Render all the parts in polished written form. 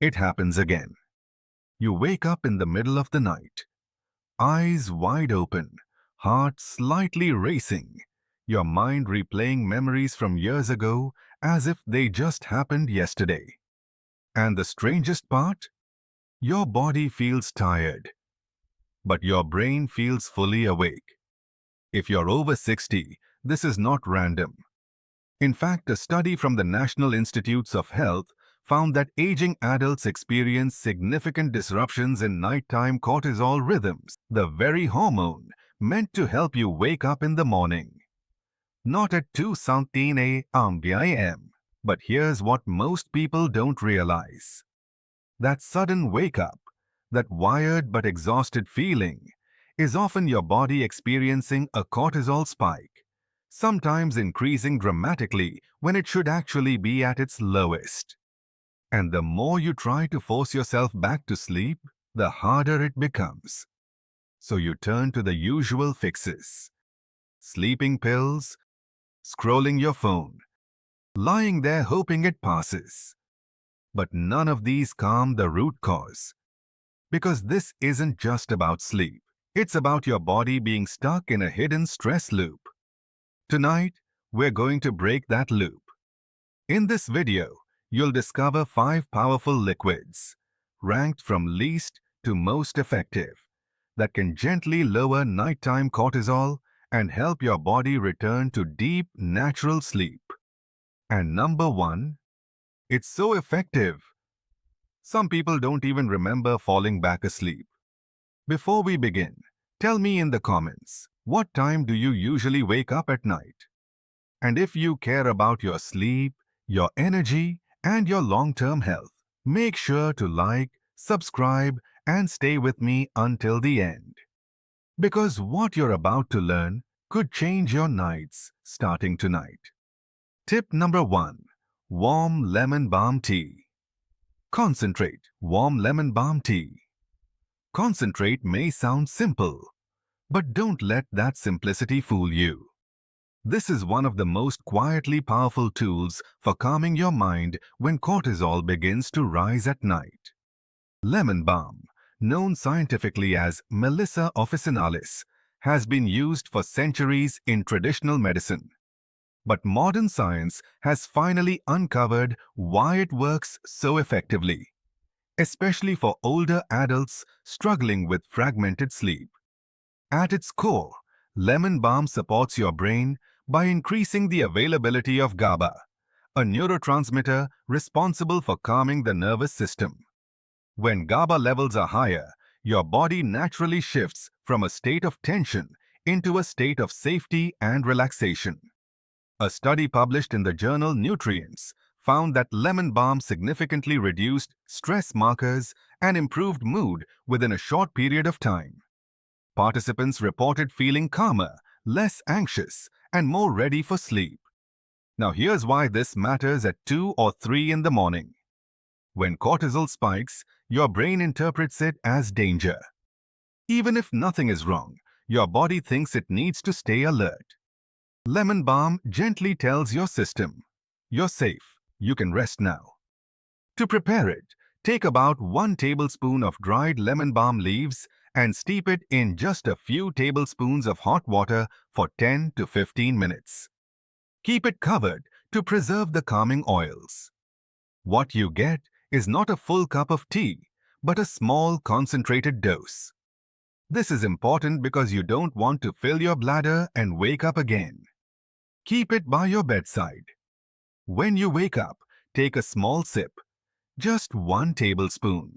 It happens again. You wake up in the middle of the night, eyes wide open, heart slightly racing, your mind replaying memories from years ago as if they just happened yesterday. And the strangest part? Your body feels tired, but your brain feels fully awake. If you're over 60, this is not random. In fact, a study from the National Institutes of Health found that aging adults experience significant disruptions in nighttime cortisol rhythms, the very hormone meant to help you wake up in the morning. Not at 2:17 a.m. But here's what most people don't realize. That sudden wake-up, that wired but exhausted feeling, is often your body experiencing a cortisol spike, sometimes increasing dramatically when it should actually be at its lowest. And the more you try to force yourself back to sleep, the harder it becomes. So you turn to the usual fixes: sleeping pills, scrolling your phone, lying there hoping it passes. But none of these calm the root cause. Because this isn't just about sleep. It's about your body being stuck in a hidden stress loop. Tonight, we're going to break that loop. In this video, you'll discover 5 powerful liquids, ranked from least to most effective, that can gently lower nighttime cortisol and help your body return to deep, natural sleep. And number 1, it's so effective. Some people don't even remember falling back asleep. Before we begin, tell me in the comments, what time do you usually wake up at night? And if you care about your sleep, your energy, and your long-term health, make sure to like, subscribe, and stay with me until the end. Because what you're about to learn could change your nights starting tonight. Tip number 1. Warm lemon balm tea. Concentrate warm lemon balm tea. Concentrate may sound simple, but don't let that simplicity fool you. This is one of the most quietly powerful tools for calming your mind when cortisol begins to rise at night. Lemon balm, known scientifically as Melissa officinalis, has been used for centuries in traditional medicine. But modern science has finally uncovered why it works so effectively, especially for older adults struggling with fragmented sleep. At its core, lemon balm supports your brain by increasing the availability of GABA, a neurotransmitter responsible for calming the nervous system. When GABA levels are higher, your body naturally shifts from a state of tension into a state of safety and relaxation. A study published in the journal Nutrients found that lemon balm significantly reduced stress markers and improved mood within a short period of time. Participants reported feeling calmer, less anxious, and more ready for sleep. Now here's why this matters at 2 or 3 in the morning. When cortisol spikes, your brain interprets it as danger. Even if nothing is wrong, your body thinks it needs to stay alert. Lemon balm gently tells your system, "You're safe, you can rest now." To prepare it, take about 1 tablespoon of dried lemon balm leaves and steep it in just a few tablespoons of hot water for 10 to 15 minutes. Keep it covered to preserve the calming oils. What you get is not a full cup of tea, but a small concentrated dose. This is important because you don't want to fill your bladder and wake up again. Keep it by your bedside. When you wake up, take a small sip, just 1 tablespoon.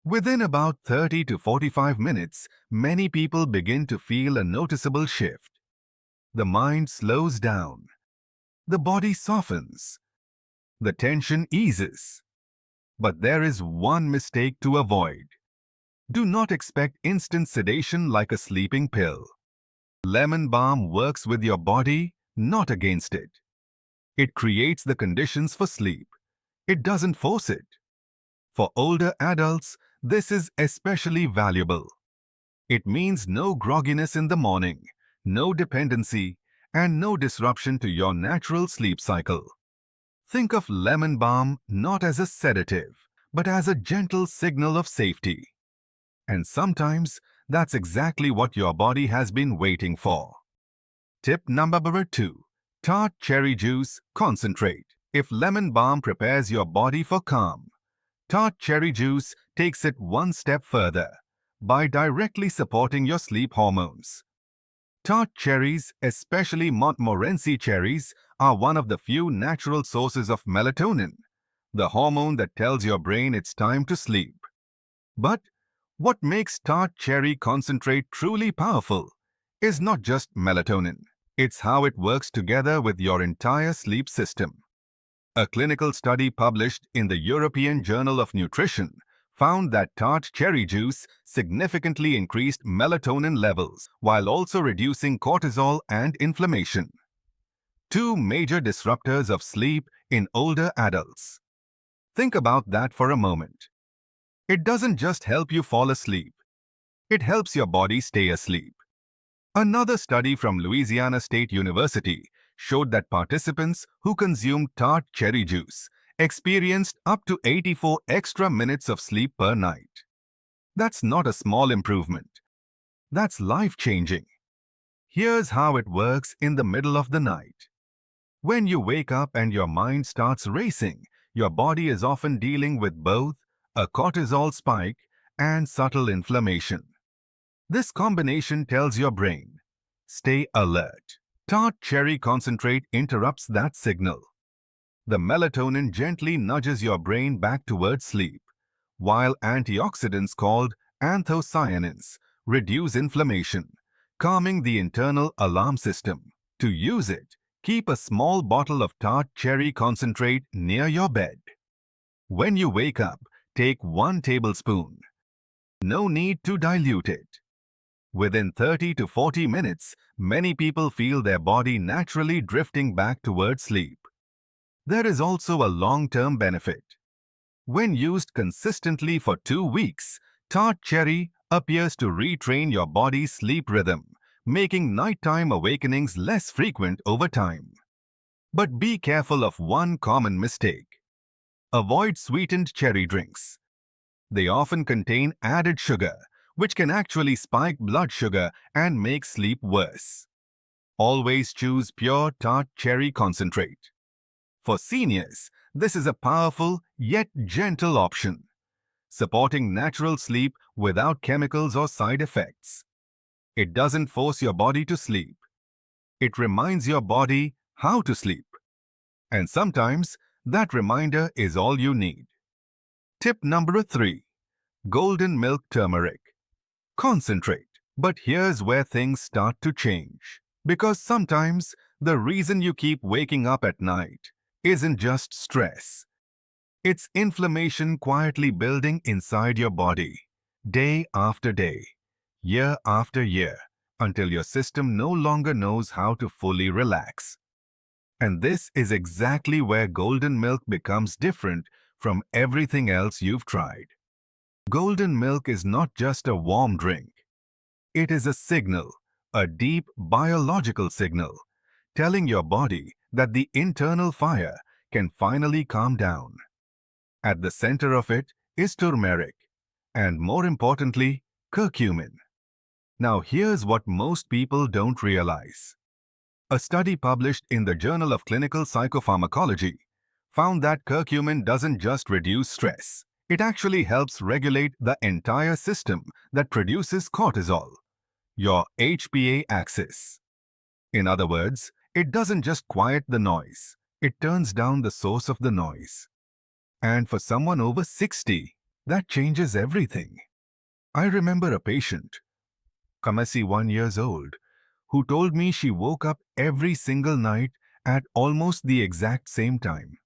Within about 30 to 45 minutes, many people begin to feel a noticeable shift. The mind slows down. The body softens. The tension eases. But there is one mistake to avoid. Do not expect instant sedation like a sleeping pill. Lemon balm works with your body, not against it. It creates the conditions for sleep. It doesn't force it. For older adults, this is especially valuable. It means no grogginess in the morning, no dependency, and no disruption to your natural sleep cycle. Think of lemon balm not as a sedative, but as a gentle signal of safety. And sometimes that's exactly what your body has been waiting for. Tip number 2. Tart cherry juice concentrate. If lemon balm prepares your body for calm, tart cherry juice takes it one step further by directly supporting your sleep hormones. Tart cherries, especially Montmorency cherries, are one of the few natural sources of melatonin, the hormone that tells your brain it's time to sleep. But what makes tart cherry concentrate truly powerful is not just melatonin. It's how it works together with your entire sleep system. A clinical study published in the European Journal of Nutrition found that tart cherry juice significantly increased melatonin levels while also reducing cortisol and inflammation, two major disruptors of sleep in older adults. Think about that for a moment. It doesn't just help you fall asleep, it helps your body stay asleep. Another study from Louisiana State University showed that participants who consumed tart cherry juice experienced up to 84 extra minutes of sleep per night. That's not a small improvement. That's life-changing. Here's how it works in the middle of the night. When you wake up and your mind starts racing, your body is often dealing with both a cortisol spike and subtle inflammation. This combination tells your brain, stay alert. Tart cherry concentrate interrupts that signal. The melatonin gently nudges your brain back towards sleep, while antioxidants called anthocyanins reduce inflammation, calming the internal alarm system. To use it, keep a small bottle of tart cherry concentrate near your bed. When you wake up, take 1 tablespoon. No need to dilute it. Within 30 to 40 minutes, many people feel their body naturally drifting back towards sleep. There is also a long-term benefit. When used consistently for 2 weeks, tart cherry appears to retrain your body's sleep rhythm, making nighttime awakenings less frequent over time. But be careful of one common mistake. Avoid sweetened cherry drinks. They often contain added sugar, which can actually spike blood sugar and make sleep worse. Always choose pure tart cherry concentrate. For seniors, this is a powerful yet gentle option, supporting natural sleep without chemicals or side effects. It doesn't force your body to sleep. It reminds your body how to sleep. And sometimes, that reminder is all you need. Tip number 3. Golden milk turmeric. Concentrate. But here's where things start to change. Because sometimes, the reason you keep waking up at night isn't just stress. It's inflammation quietly building inside your body, day after day, year after year, until your system no longer knows how to fully relax. And this is exactly where golden milk becomes different from everything else you've tried. Golden milk is not just a warm drink. It is a signal, a deep biological signal, telling your body that the internal fire can finally calm down. At the center of it is turmeric, and more importantly, curcumin. Now here's what most people don't realize. A study published in the Journal of Clinical Psychopharmacology found that curcumin doesn't just reduce stress. It actually helps regulate the entire system that produces cortisol, your HPA axis. In other words, it doesn't just quiet the noise, it turns down the source of the noise. And for someone over 60, that changes everything. I remember a patient, Kamasi 1 years old, who told me she woke up every single night at almost the exact same time.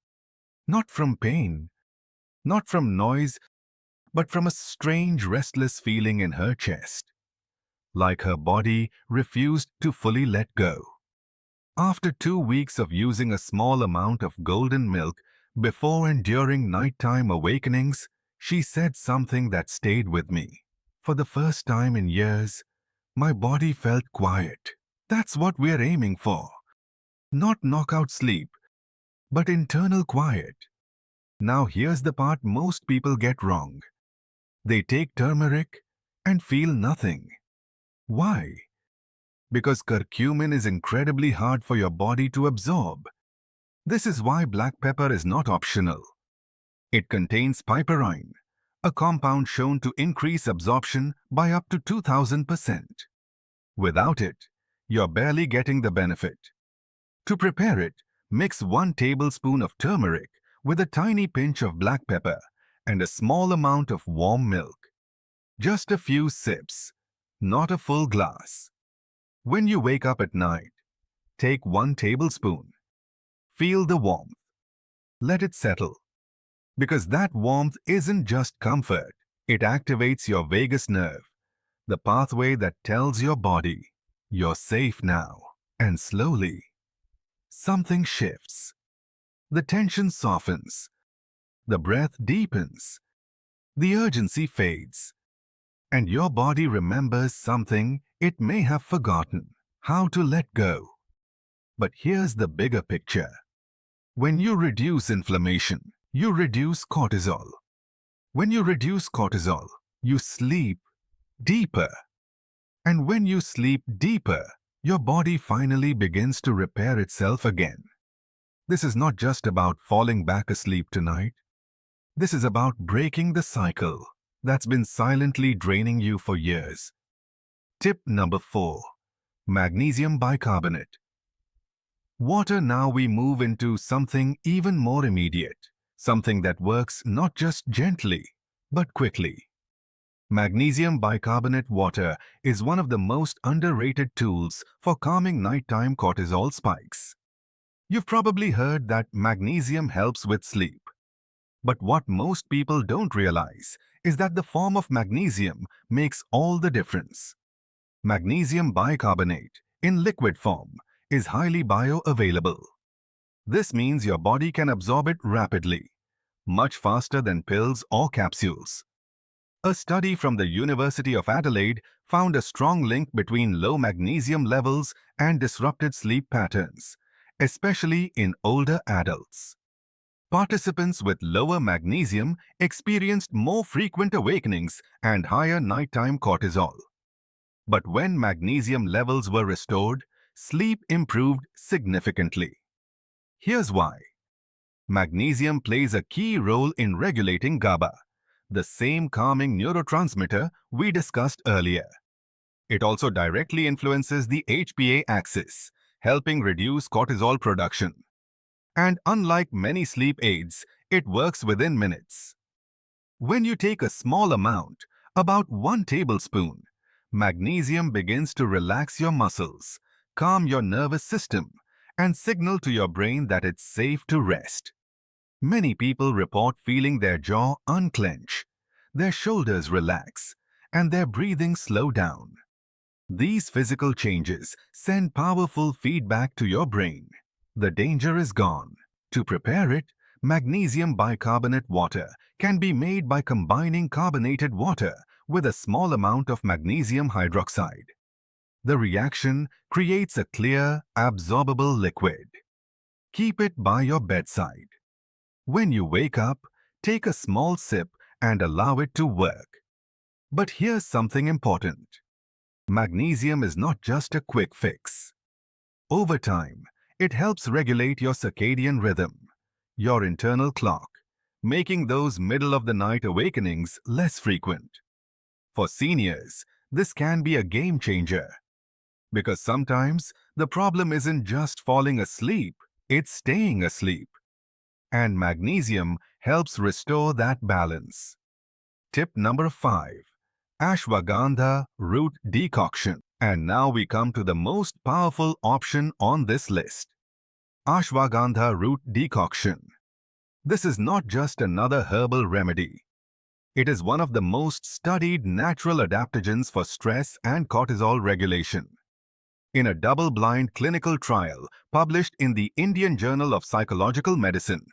Not from pain, not from noise, but from a strange restless feeling in her chest, like her body refused to fully let go. After 2 weeks of using a small amount of golden milk before and during nighttime awakenings, she said something that stayed with me. For the first time in years, my body felt quiet. That's what we're aiming for. Not knockout sleep, but internal quiet. Now here's the part most people get wrong. They take turmeric and feel nothing. Why? Because curcumin is incredibly hard for your body to absorb. This is why black pepper is not optional. It contains piperine, a compound shown to increase absorption by up to 2000%. Without it, you're barely getting the benefit. To prepare it, mix 1 tablespoon of turmeric with a tiny pinch of black pepper and a small amount of warm milk. Just a few sips, not a full glass. When you wake up at night, take 1 tablespoon. Feel the warmth. Let it settle. Because that warmth isn't just comfort, it activates your vagus nerve, the pathway that tells your body, you're safe now. And slowly, something shifts. The tension softens. The breath deepens. The urgency fades. And your body remembers something it may have forgotten, how to let go. But here's the bigger picture. When you reduce inflammation, you reduce cortisol. When you reduce cortisol, you sleep deeper. And when you sleep deeper, your body finally begins to repair itself again. This is not just about falling back asleep tonight. This is about breaking the cycle that's been silently draining you for years. Tip number 4. Magnesium bicarbonate. Water. Now we move into something even more immediate, something that works not just gently, but quickly. Magnesium bicarbonate water is one of the most underrated tools for calming nighttime cortisol spikes. You've probably heard that magnesium helps with sleep. But what most people don't realize is that the form of magnesium makes all the difference. Magnesium bicarbonate, in liquid form, is highly bioavailable. This means your body can absorb it rapidly, much faster than pills or capsules. A study from the University of Adelaide found a strong link between low magnesium levels and disrupted sleep patterns, especially in older adults. Participants with lower magnesium experienced more frequent awakenings and higher nighttime cortisol. But when magnesium levels were restored, sleep improved significantly. Here's why. Magnesium plays a key role in regulating GABA, the same calming neurotransmitter we discussed earlier. It also directly influences the HPA axis, helping reduce cortisol production. And unlike many sleep aids, it works within minutes. When you take a small amount, about 1 tablespoon, magnesium begins to relax your muscles, calm your nervous system, and signal to your brain that it's safe to rest. Many people report feeling their jaw unclench, their shoulders relax, and their breathing slow down. These physical changes send powerful feedback to your brain. The danger is gone. To prepare it, magnesium bicarbonate water can be made by combining carbonated water with a small amount of magnesium hydroxide. The reaction creates a clear, absorbable liquid. Keep it by your bedside. When you wake up, take a small sip and allow it to work. But here's something important. Magnesium is not just a quick fix. Over time, it helps regulate your circadian rhythm, your internal clock, making those middle-of-the-night awakenings less frequent. For seniors, this can be a game changer. Because sometimes the problem isn't just falling asleep, it's staying asleep. And magnesium helps restore that balance. Tip number 5. Ashwagandha root decoction. And now we come to the most powerful option on this list. Ashwagandha root decoction. This is not just another herbal remedy. It is one of the most studied natural adaptogens for stress and cortisol regulation. In a double-blind clinical trial published in the Indian Journal of Psychological Medicine,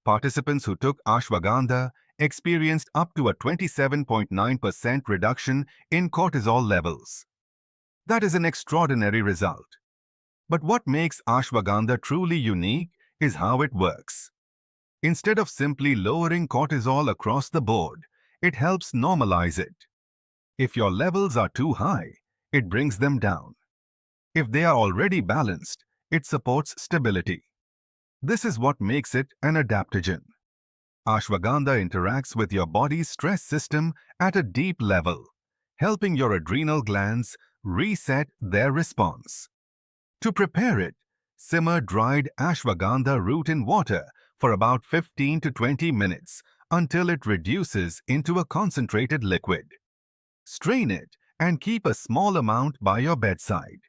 participants who took ashwagandha experienced up to a 27.9% reduction in cortisol levels. That is an extraordinary result. But what makes ashwagandha truly unique is how it works. Instead of simply lowering cortisol across the board, it helps normalize it. If your levels are too high, it brings them down. If they are already balanced, it supports stability. This is what makes it an adaptogen. Ashwagandha interacts with your body's stress system at a deep level, helping your adrenal glands reset their response. To prepare it, simmer dried ashwagandha root in water for about 15 to 20 minutes until it reduces into a concentrated liquid. Strain it and keep a small amount by your bedside.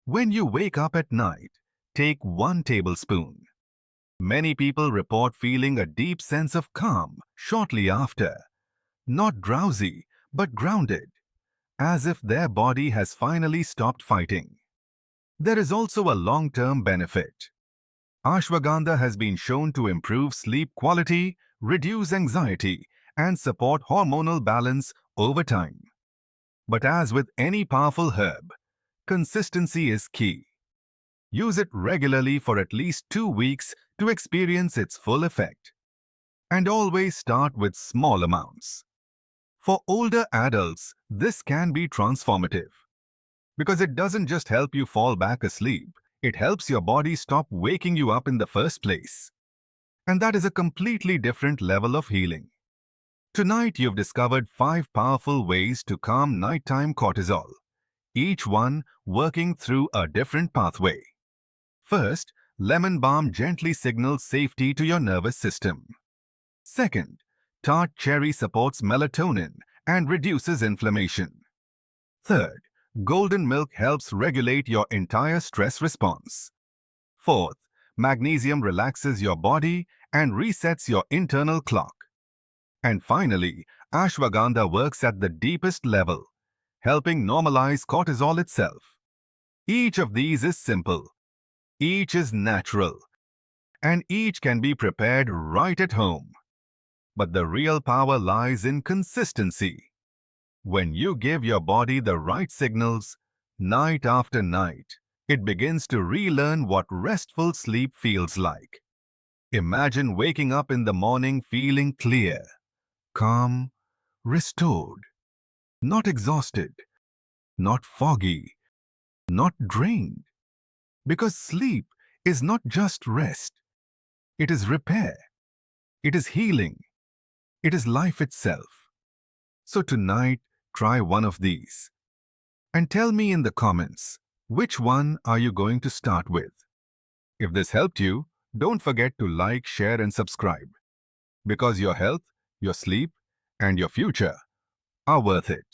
When you wake up at night, take 1 tablespoon. Many people report feeling a deep sense of calm shortly after, not drowsy but grounded, as if their body has finally stopped fighting. There is also a long-term benefit. Ashwagandha has been shown to improve sleep quality, reduce anxiety, and support hormonal balance over time. But as with any powerful herb, consistency is key. Use it regularly for at least 2 weeks to experience its full effect. And always start with small amounts. For older adults, this can be transformative. Because it doesn't just help you fall back asleep, it helps your body stop waking you up in the first place. And that is a completely different level of healing. Tonight you've discovered 5 powerful ways to calm nighttime cortisol, each one working through a different pathway. First, lemon balm gently signals safety to your nervous system. Second, tart cherry supports melatonin and reduces inflammation. Third, golden milk helps regulate your entire stress response. Fourth, magnesium relaxes your body and resets your internal clock. And finally, ashwagandha works at the deepest level, helping normalize cortisol itself. Each of these is simple, each is natural, and each can be prepared right at home. But the real power lies in consistency. When you give your body the right signals, night after night, it begins to relearn what restful sleep feels like. Imagine waking up in the morning feeling clear, calm, restored, not exhausted, not foggy, not drained. Because sleep is not just rest. It is repair. It is healing. It is life itself. So tonight, try one of these. And tell me in the comments, which one are you going to start with? If this helped you, don't forget to like, share and subscribe. Because your health, your sleep and your future are worth it.